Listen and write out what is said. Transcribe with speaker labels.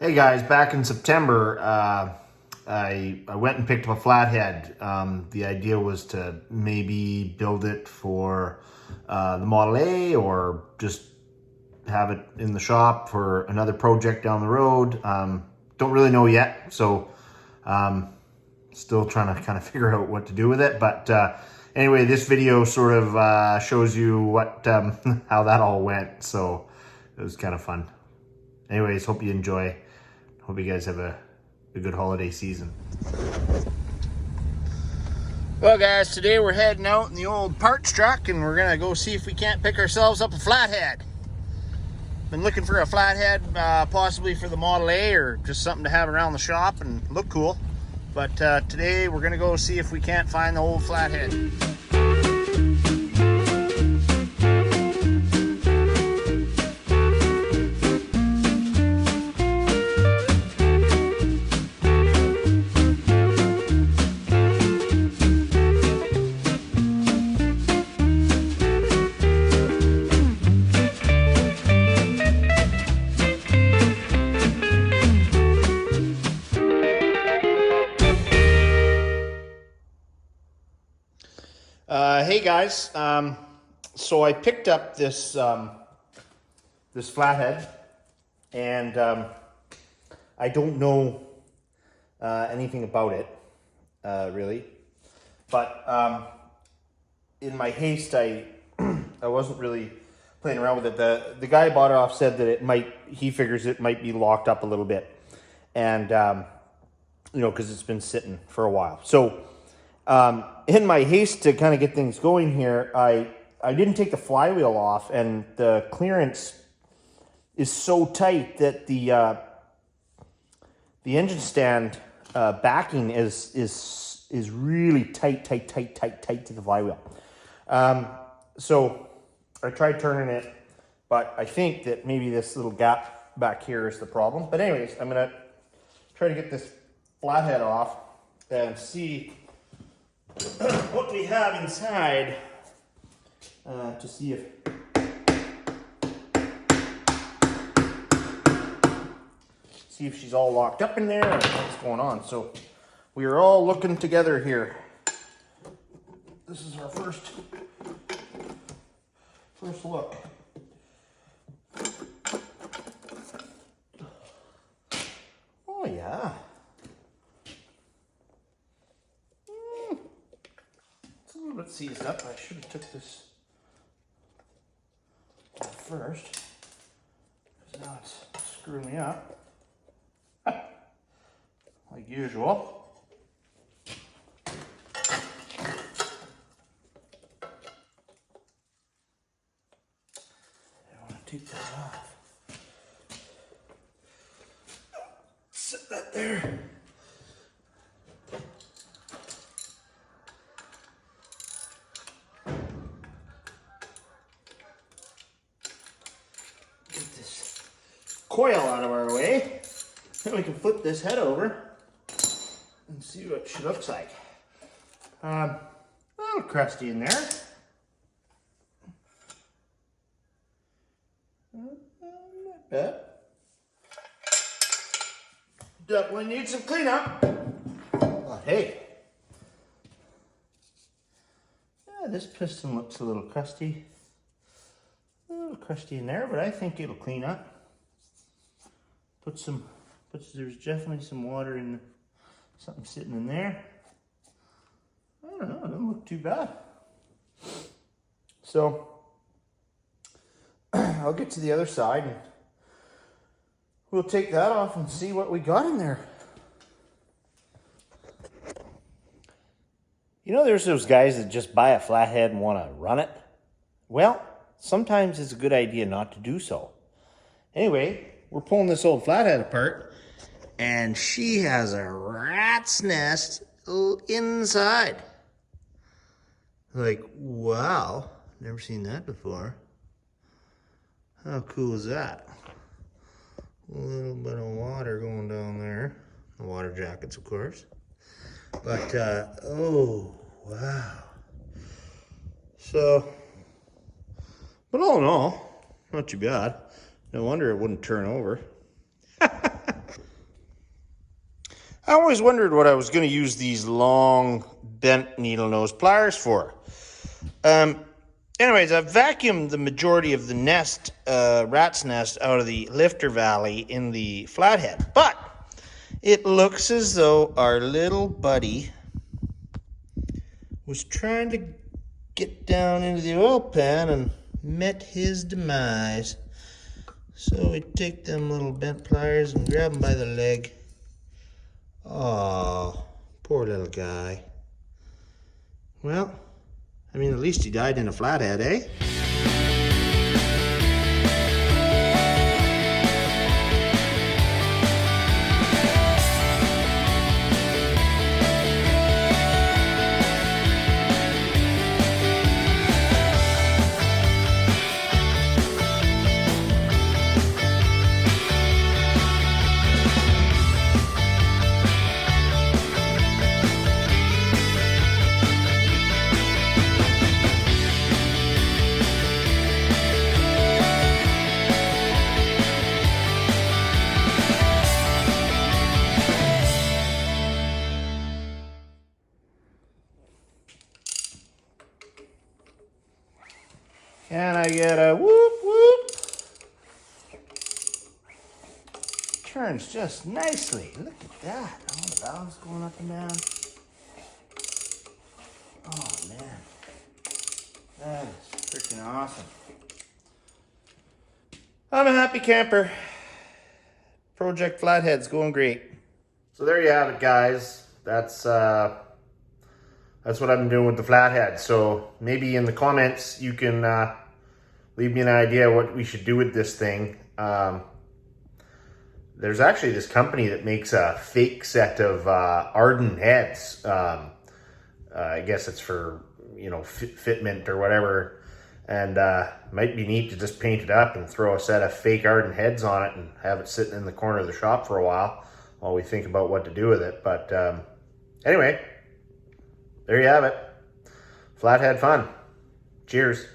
Speaker 1: Hey guys, back in September, I went and picked up a Flathead. The idea was to maybe build it for the Model A or just have it in the shop for another project down the road. Don't really know yet, so still trying to kind of figure out what to do with it. But anyway, this video sort of shows you what how that all went. So it was kind of fun. Anyways, hope you enjoy. Hope you guys have a good holiday season. Well guys, today we're heading out in the old parts truck and we're gonna go see if we can't pick ourselves up a Flathead. Been looking for a Flathead, possibly for the Model A or just something to have around the shop and look cool. But today we're gonna go see if we can't find the old Flathead. Hey guys, so I picked up this this Flathead, and I don't know anything about it really, but in my haste, I wasn't really playing around with it. The guy I bought it off said that he figures it might be locked up a little bit, and you know, because it's been sitting for a while. So in my haste to kind of get things going here, I didn't take the flywheel off, and the clearance is so tight that the engine stand backing is really tight to the flywheel. So I tried turning it, but I think that maybe this little gap back here is the problem. But anyways, I'm gonna try to get this Flathead off and see what we have inside to see if she's all locked up in there or what's going on. So we are all looking together here. This is our first look. Oh yeah. Let's seized up. I should have took this first, because now it's screwing me up like usual. I want to take that off. Set that there. Coil out of our way, then we can flip this head over and see what she looks like. A little crusty in there. Not bad. Definitely needs some cleanup. But hey, yeah, this piston looks a little crusty. A little crusty in there, but I think it'll clean up. There's definitely some water in, something sitting in there. I don't know, it doesn't look too bad. So, I'll get to the other side and we'll take that off and see what we got in there. You know, there's those guys that just buy a Flathead and want to run it. Well, sometimes it's a good idea not to do so. Anyway, we're pulling this old Flathead apart, and she has a rat's nest inside. Like, wow, never seen that before. How cool is that? A little bit of water going down there. The water jackets, of course. But, oh, wow. So, but all in all, not too bad. No wonder it wouldn't turn over. I always wondered what I was going to use these long bent needle nose pliers for. Anyways, I've vacuumed the majority of the nest, rat's nest, out of the lifter valley in the Flathead. But it looks as though our little buddy was trying to get down into the oil pan and met his demise. So we take them little bent pliers and grab him by the leg. Oh, poor little guy. Well, I mean, at least he died in a Flathead, eh? Can I get a whoop whoop? Turns just nicely. Look at that. All the valves going up and down. Oh man. That is freaking awesome. I'm a happy camper. Project Flathead's going great. So there you have it, guys. That's what I've been doing with the Flathead. So maybe in the comments you can leave me an idea what we should do with this thing. There's actually this company that makes a fake set of Arden heads. I guess it's for, you know, fitment or whatever. And might be neat to just paint it up and throw a set of fake Arden heads on it and have it sitting in the corner of the shop for a while we think about what to do with it. But anyway, there you have it. Flathead Fun. Cheers.